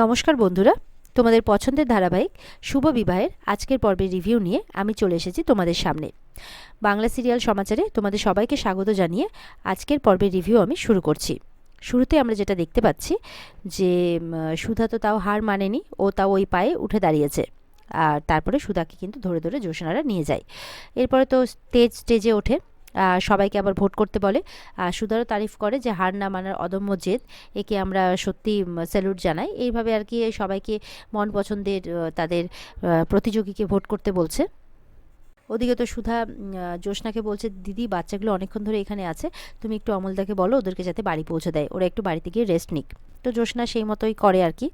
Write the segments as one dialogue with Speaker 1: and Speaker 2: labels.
Speaker 1: নমস্কার বন্ধুরা, তোমাদের পছন্দের ধারাবাহিক শুভ বিবাহের আজকের পর্বের রিভিউ নিয়ে আমি চলে এসেছি তোমাদের সামনে। বাংলা সিরিয়াল সমাচারে তোমাদের সবাইকে স্বাগত জানিয়ে আজকের পর্বের রিভিউ আমি শুরু করছি। শুরুতে আমরা যেটা দেখতে পাচ্ছি যে সুধা তো তাও হার মানেনি, ও তাও ওই পায়ে উঠে দাঁড়িয়েছে। আর তারপরে সুধাকে কিন্তু ধরে ধরে জ্যোৎস্নারা নিয়ে যায়। এরপরে তো স্টেজে ওঠে, সবাইকে আবার ভোট করতে বলে। সুধারও তারিফ করে যে হার না মানার অদম্য জেদ, একে আমরা সত্যি স্যালুট জানাই। এইভাবে আর কি সবাইকে মন পছন্দের তাদের প্রতিযোগীকে ভোট করতে বলছে। ওদিকে তো সুধা জ্যোৎস্নাকে বলছে, দিদি বাচ্চাগুলো অনেকক্ষণ ধরে এখানে আছে, তুমি একটু অমলদাকে বলো ওদেরকে যাতে বাড়ি পৌঁছে দেয়, ওরা একটু বাড়িতে গিয়ে রেস্ট নিক। তো জ্যোৎস্না সেই মতোই করে আর কি।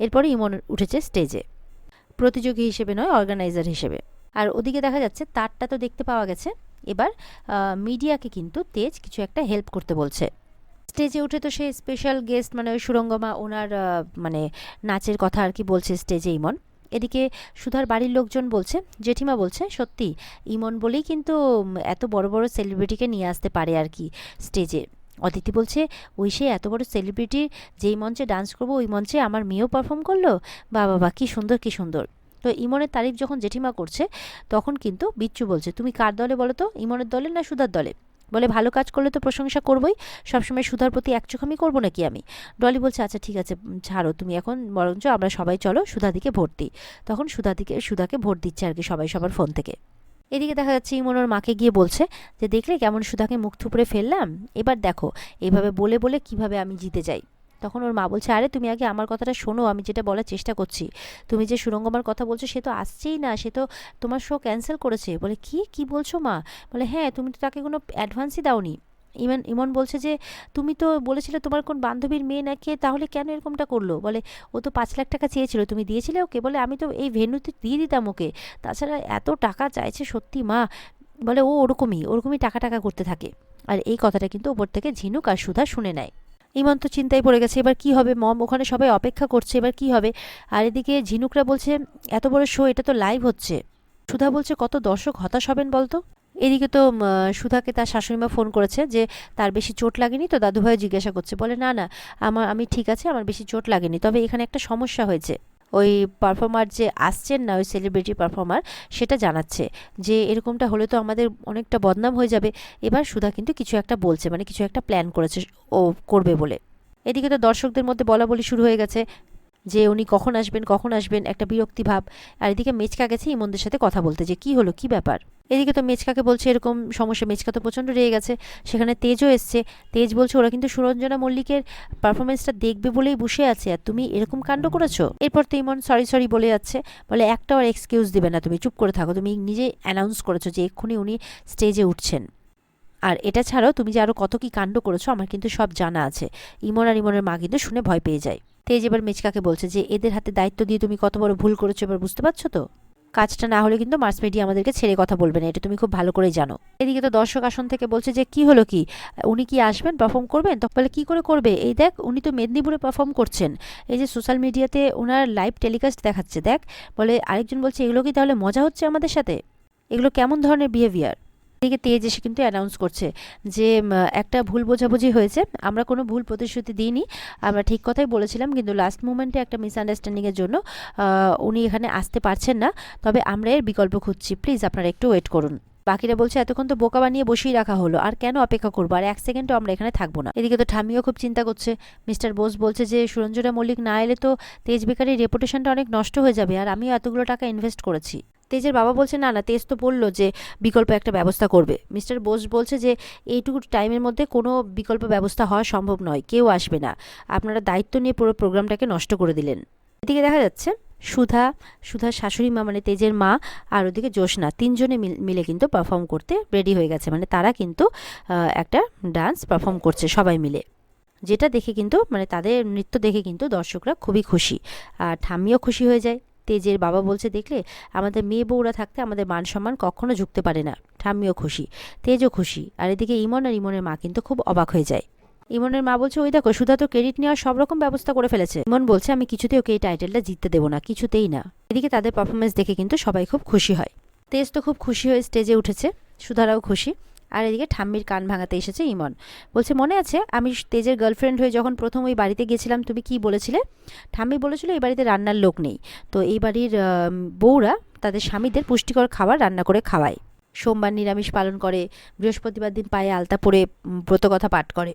Speaker 1: এরপরে ইমন উঠেছে স্টেজে, প্রতিযোগী হিসেবে নয়, অর্গানাইজার হিসেবে। আর ওদিকে দেখা যাচ্ছে তারটা তো দেখতে পাওয়া গেছে, এবার মিডিয়াকে কিন্তু তেজ কিছু একটা হেল্প করতে বলছে। স্টেজে উঠে তো সে স্পেশাল গেস্ট মানে ওই সুরঙ্গমা ওনার মানে নাচের কথা আর কি বলছে স্টেজে ইমন। এদিকে সুধার বাড়ির লোকজন বলছে, জেঠিমা বলছে সত্যি ইমন বলেই কিন্তু এত বড় বড় সেলিব্রিটিকে নিয়ে আসতে পারে আর কি স্টেজে। অদিতি বলছে, ওই সে এত বড় সেলিব্রিটির যেই মঞ্চে ডান্স করবো ওই মঞ্চে আমার মেয়েও পারফর্ম করলো, বাবা কী সুন্দর কী সুন্দর। তো ইমনের তারিফ যখন জেঠিমা করছে তখন কিন্তু বিচ্ছু বলছে, তুমি কার দলে বলো তো, ইমনের দলে না সুধার দলে? বলে ভালো কাজ করলে তো প্রশংসা করবই, সবসময় সুধার প্রতি একচোখামি করবো নাকি আমি? ডলি বলছে, আচ্ছা ঠিক আছে ছাড়ো তুমি এখন, বরঞ্চ আমরা সবাই চলো সুধাদিকে ভোট দিই। তখন সুধাকে ভোট দিচ্ছে আর কি সবাই সবার ফোন থেকে। এদিকে দেখা যাচ্ছে ইমন ওর মাকে গিয়ে বলছে যে দেখলে কেমন সুধাকে মুখ থুবড়ে ফেললাম, এবার দেখো এইভাবে বলে বলে কিভাবে আমি জিতে যাই। তখন ওর মা বলছে, আরে তুমি আগে আমার কথাটা শোনো, আমি যেটা বলার চেষ্টা করছি। তুমি যে সুরঙ্গমার কথা বলছো সে তো আসছেই না, সে তো তোমার শো ক্যান্সেল করেছে। বলে কি বলছো মা? বলে হ্যাঁ, তুমি তো তাকে কোনো অ্যাডভান্সই দাওনি। ইমন বলছে যে তুমি তো বলেছিলে তোমার কোন বান্ধবীর মেয়ে নাকি, তাহলে কেন এরকমটা করলো? বলে ও তো 5 লাখ টাকা চেয়েছিল, তুমি দিয়েছিলে ওকে? বলে আমি তো এই ভেন্যুতে দিয়ে দিতাম ওকে, তাছাড়া এত টাকা চাইছে সত্যি মা। বলে ও ওরকমই টাকা করতে থাকে। আর এই কথাটা কিন্তু ওপর থেকে ঝিনুক আর সুধা শুনে নেয়। ইমন তো চিন্তায় পড়ে গেছে, এবার কি হবে মম, ওখানে সবাই অপেক্ষা করছে, এবার কি হবে? আর এদিকে ঝিনুকরা বলছে, এত বড় শো, এটা তো লাইভ হচ্ছে। সুধা বলছে, কত দর্শক হতাশ হবেন বলতো। এদিকে তো সুধাকে তার শাশুড়িমা ফোন করেছে যে তার বেশি চোট লাগেনি তো, দাদুভাই জিজ্ঞাসা করছে। বলে না আমি ঠিক আছে, আমার বেশি চোট লাগেনি, তবে এখানে একটা সমস্যা হয়েছে। ওই পারফর্মার যে আসছেন না, ওই সেলিব্রিটি পারফর্মার, সেটা জানাচ্ছে যে এরকমটা হলে তো আমাদের অনেকটা বদনাম হয়ে যাবে। এবার সুধা কিন্তু কিছু একটা বলছে, মানে কিছু একটা প্ল্যান করেছে ও করবে বলে। এদিকে তো দর্শকদের মধ্যে বলাবলি শুরু হয়ে গেছে যে উনি কখন আসবেন, একটা বিরক্তি ভাব। আর এদিকে মেচকা গেছে ইমনদের সাথে কথা বলতে, যে কি হলো, কি ব্যাপার। এদিকে তো মেচকাকে বলছে এরকম সমস্যা, মেচকা তো প্রচণ্ড রেগে গেছে। সেখানে তেজও এসছে, তেজ বলছে ওরা কিন্তু সুরঞ্জনা মল্লিকের পারফরমেন্সটা দেখবে বলেই বসে আছে, আর তুমি এরকম কাণ্ড করেছো। এরপর তো ইমন সরি বলে যাচ্ছে, বলে একটাও আর এক্সকিউজ দিবে না, তুমি চুপ করে থাকো, তুমি নিজে অ্যানাউন্স করেছো যে এক্ষুনি উনি স্টেজে উঠছেন। আর এটা ছাড়াও তুমি যে আরও কত কি কাণ্ড করেছো আমার কিন্তু সব জানা আছে। ইমন আর ইমনের মা কিন্তু শুনে ভয় পেয়ে যায়। তেজ এবার মেচকাকে বলছে যে এদের হাতে দায়িত্ব দিয়ে তুমি কত বড় ভুল করেছো, এবার বুঝতে পারছো তো? কাজটা না হলে কিন্তু মাস মিডিয়া আমাদেরকে ছেড়ে কথা বলবে না, এটা তুমি খুব ভালো করেই জানো। এদিকে তো দর্শক আসন থেকে বলছে যে কি হলো, কি উনি কি আসবেন, পারফর্ম করবেন? তখন বলে কি করে করবে, এই দেখ উনি তো মেদিনীপুরে পারফর্ম করছেন, এই যে সোশ্যাল মিডিয়াতে ওনার লাইভ টেলিকাস্ট দেখাচ্ছে দেখ। বলে আরেকজন বলছে, এগুলো কি তাহলে মজা হচ্ছে আমাদের সাথে? এগুলো কেমন ধরনের বিহেভিয়ার? এদিকে তেজ এসে কিন্তু অ্যানাউন্স করছে যে একটা ভুল বোঝাবুঝি হয়েছে, আমরা কোনো ভুল প্রতিশ্রুতি দিইনি, আমরা ঠিক কথাই বলেছিলাম, কিন্তু লাস্ট মোমেন্টে একটা মিসআন্ডারস্ট্যান্ডিংয়ের জন্য উনি এখানে আসতে পারছেন না, তবে আমরা এর বিকল্প খুঁজছি, প্লিজ আপনারা একটু ওয়েট করুন। বাকিরা বলছে এতক্ষণ তো বোকা বানিয়ে বসেই রাখা হলো, আর কেন অপেক্ষা করবো, আর 1 সেকেন্ডও আমরা এখানে থাকবো না। এদিকে তো ঠামিও খুব চিন্তা করছে। মিস্টার বোস বলছে যে সুরঞ্জনা মল্লিক না এলে তো তেজ বেকারির রেপুটেশনটা অনেক নষ্ট হয়ে যাবে, আর আমিও এতগুলো টাকা ইনভেস্ট করেছি। তেজের বাবা বলছে, না তেজ তো বললো যে বিকল্প একটা ব্যবস্থা করবে। মিস্টার বোস বলছে যে এইটুকু টাইমের মধ্যে কোনো বিকল্প ব্যবস্থা হওয়া সম্ভব নয়, কেউ আসবে না, আপনারা দায়িত্ব নিয়ে পুরো প্রোগ্রামটাকে নষ্ট করে দিলেন। এদিকে দেখা যাচ্ছে সুধার শাশুড়ি মা মানে তেজের মা, আর ওদিকে জ্যোৎস্না, তিনজনে মিলে কিন্তু পারফর্ম করতে রেডি হয়ে গেছে, মানে তারা কিন্তু একটা ডান্স পারফর্ম করছে সবাই মিলে, যেটা দেখে কিন্তু মানে তাদের নৃত্য দেখে কিন্তু দর্শকরা খুবই খুশি, আর ঠাম্মিও খুশি হয়ে যায়। তেজের বাবা বলছে, দেখলে আমাদের মেয়ে বউরা থাকতে আমাদের মান সম্মান কখনো ঝুঁকতে পারে না। ঠাম্মিও খুশি, তেজও খুশি। আর এদিকে ইমন আর ইমনের মা কিন্তু খুব অবাক হয়ে যায়। ইমনের মা বলছে, ওই দেখো সুধা তো ক্রেডিট নেওয়ার সব রকম ব্যবস্থা করে ফেলেছে। ইমন বলছে, আমি কিছুতেই ওকে এই টাইটেলটা জিততে দেবো না, কিছুতেই না। এদিকে তাদের পারফরমেন্স দেখে কিন্তু সবাই খুব খুশি হয়। তেজ তো খুব খুশি হয়ে স্টেজে উঠেছে, সুধারাও খুশি। আর এদিকে ঠাম্মির কান ভাঙাতে এসেছে ইমন। বলছে, মনে আছে আমি তেজের গার্লফ্রেন্ড হয়ে যখন প্রথম ওই বাড়িতে গেছিলাম তুমি কি বলেছিলে? ঠাম্মি বলেছিল এই বাড়িতে রান্নার লোক নেই, তো এই বাড়ির বউরা তাদের স্বামীদের পুষ্টিকর খাবার রান্না করে খাওয়ায়, সোমবার নিরামিষ পালন করে, বৃহস্পতিবার দিন পায়ে আলতা পরে ব্রতকথা পাঠ করে,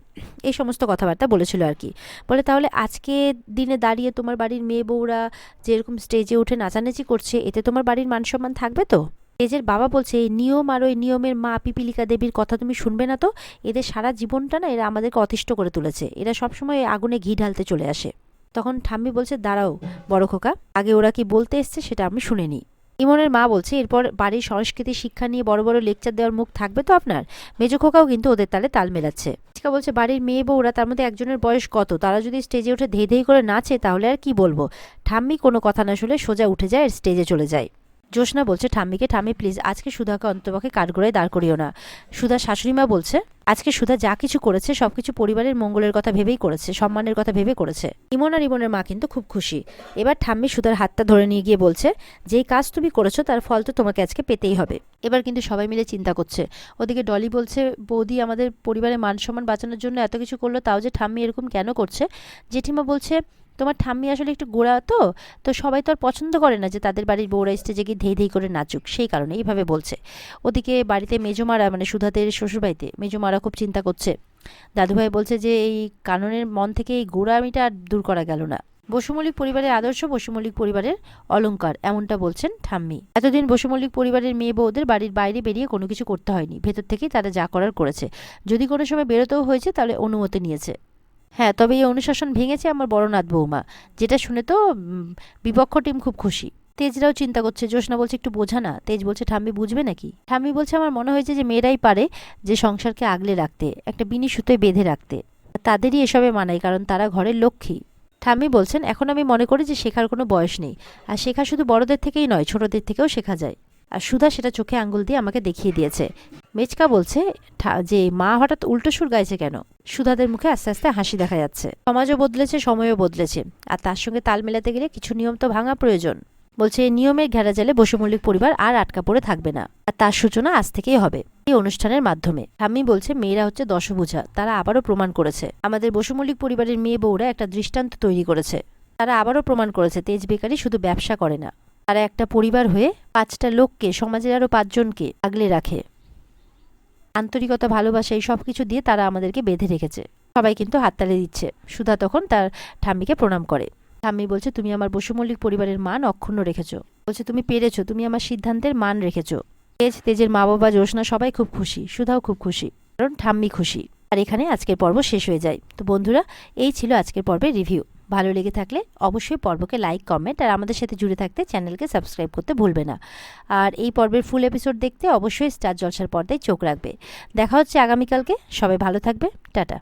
Speaker 1: এই সমস্ত কথাবার্তা বলেছিল আর কি। বলে, তাহলে আজকে দিনে দাঁড়িয়ে তোমার বাড়ির মেয়ে বউরা যেরকম স্টেজে উঠে নাচানাচি করছে, এতে তোমার বাড়ির মান সম্মান থাকবে তো? তেজের বাবা বলছে, এই নিয়ম আর ওই নিয়মের মা পিপিলিকা দেবীর কথা তুমি শুনবে না তো? এদের সারা জীবনটা না এরা আমাদেরকে অতিষ্ঠ করে তুলেছে, এরা সবসময় আগুনে ঘি ঢালতে চলে আসে। তখন ঠাম্মি বলছে, দাঁড়াও বড় খোকা, আগে ওরা কি বলতে এসছে সেটা আমি শুনে নিই। ইমনের মা বলছে, এরপর বাড়ির সংস্কৃতি শিক্ষা নিয়ে বড় বড় লেকচার দেওয়ার মুখ থাকবে তো আপনার? মেজো খোকাও কিন্তু ওদের তালে তাল মেলাচ্ছে। চিকা বলছে, বাড়ির মেয়ে বউরা, তার মধ্যে একজনের বয়স কত, তারা যদি স্টেজে উঠে ধেই ধেই করে নাচে তাহলে আর কি বলবো? ঠাম্মি কোনো কথা না শুনে সোজা উঠে যায় আর স্টেজে চলে যায়। জ্যোৎস্না বলছে ঠাম্মিকে, ঠাম্মি প্লিজ আজকে সুধাকে অন্তপক্ষে কাঠগড়ায় দাঁড় করিও না। সুধা শাশুড়িমা বলছে, আজকে সুধা যা কিছু করেছে সবকিছু পরিবারের মঙ্গলের কথা ভেবেই করেছে, সম্মানের কথা ভেবে করেছে। ইমন আর ইমনের মা কিন্তু খুব খুশি। এবার ঠাম্মি সুধার হাতটা ধরে নিয়ে গিয়ে বলছে, যেই কাজ তুমি করেছো তার ফল তো তোমাকে আজকে পেতেই হবে। এবার কিন্তু সবাই মিলে চিন্তা করছে। ওদিকে ডলি বলছে, বৌদি আমাদের পরিবারের মান সম্মান বাঁচানোর জন্য এত কিছু করলো, তাও যে ঠাম্মি এরকম কেন করছে? জেঠিমা বলছে, তোমার ঠাম্মি আসলে একটু গোড়া তো, তো সবাই তো আর পছন্দ করে না যে তাদের বাড়ির বউরা স্টেজে গিয়ে ধেই ধেই করে নাচুক, সেই কারণে এইভাবে বলছে। ওদিকে বাড়িতে মেজোমারা, মানে সুধাদের শ্বশুরবাড়িতে মেজোমারা খুব চিন্তা করছে। দাদুভাই বলছে যে এই কাননের মন থেকে এই গোড়ামিটা আর দূর করা গেল না। বসু মল্লিক পরিবারের আদর্শ বসু মল্লিক পরিবারের অলংকার, এমনটা বলছেন ঠাম্মি। এতদিন বসু মল্লিক পরিবারের মেয়ে বউদের বাড়ির বাইরে বেরিয়ে কোনো কিছু করতে হয়নি, ভেতর থেকেই তারা যা করার করেছে। যদি কোনো সময় বেরোতেও হয়েছে তাহলে অনুমতি নিয়েছে। হ্যাঁ, তবে এই অনুশাসন ভেঙেছে আমার বড়নাথ বৌমা, যেটা শুনে তো বিপক্ষ টিম খুব খুশি। তেজরাও চিন্তা করছে। জ্যোৎস্না বলছে, একটু বোঝা না। তেজ বলছে, ঠাম্মি বুঝবে নাকি? ঠাম্মি বলছে, আমার মনে হয়েছে যে মেয়েরাই পারে যে সংসারকে আগলে রাখতে, একটা বিনি সুতোয় বেঁধে রাখতে, তাদেরই এসবে মানায়, কারণ তারা ঘরের লক্ষ্মী। ঠাম্মি বলছেন, এখন আমি মনে করি যে শেখার কোনো বয়স নেই, আর শেখা শুধু বড়দের থেকেই নয়, ছোটদের থেকেও শেখা যায়। আর সুধা সেটা চোখে আঙ্গুল দিয়ে আমাকে দেখিয়ে দিয়েছে। মেচকা বলছে যে মা হঠাৎ উল্টো সুর গাইছে কেন? সুধাদের মুখে আস্তে আস্তে হাসি দেখা যাচ্ছে। সমাজও বদলেছে, সময়ও বদলেছে, আর তার সঙ্গে তাল মেলাতে গেলে কিছু নিয়ম তো ভাঙা প্রয়োজন। বলছে, এই নিয়মের ঘেরাজালে বসু মল্লিক পরিবার আর আটকা পড়ে থাকবে না, আর তার সূচনা আজ থেকেই হবে এই অনুষ্ঠানের মাধ্যমে। ঠাম্মি বলছে, মেয়েরা হচ্ছে দশভুজা, তারা আবারও প্রমাণ করেছে। আমাদের বসু মল্লিক পরিবারের মেয়ে বউরা একটা দৃষ্টান্ত তৈরি করেছে। তারা আবারও প্রমাণ করেছে তেজ বেকারি শুধু ব্যবসা করে না, তারা একটা পরিবার হয়ে 5টা লোককে, সমাজের আরো 5 জনকে আগলে রাখে। আন্তরিকতা, ভালোবাসা, এই সব কিছু দিয়ে তারা আমাদেরকে বেঁধে রেখেছে। সবাই কিন্তু হাততালি দিচ্ছে। সুধা তখন তার ঠাম্মিকে প্রণাম করে। ঠাম্মি বলছে, তুমি আমার বসু মল্লিক পরিবারের মান অক্ষুণ্ণ রেখেছো। বলছে, তুমি পেরেছো, তুমি আমার সিদ্ধান্তের মান রেখেছো। তেজের মা বাবা, জ্যোৎস্না সবাই খুব খুশি, সুধাও খুব খুশি, কারণ ঠাম্মি খুশি। আর এখানে আজকের পর্ব শেষ হয়ে যায়। তো বন্ধুরা, এই ছিল আজকের পর্বের রিভিউ। ভালো লেগে থাকলে অবশ্যই পর্বকে লাইক, কমেন্ট আর আমাদের সাথে জুড়ে থাকতে চ্যানেলকে সাবস্ক্রাইব করতে ভুলবে না। আর এই পর্বের ফুল এপিসোড দেখতে অবশ্যই স্টার জলসার পর্দায় চোখ রাখবে। দেখা হচ্ছে আগামীকালকে। সবাই ভালো থাকবে। টাটা।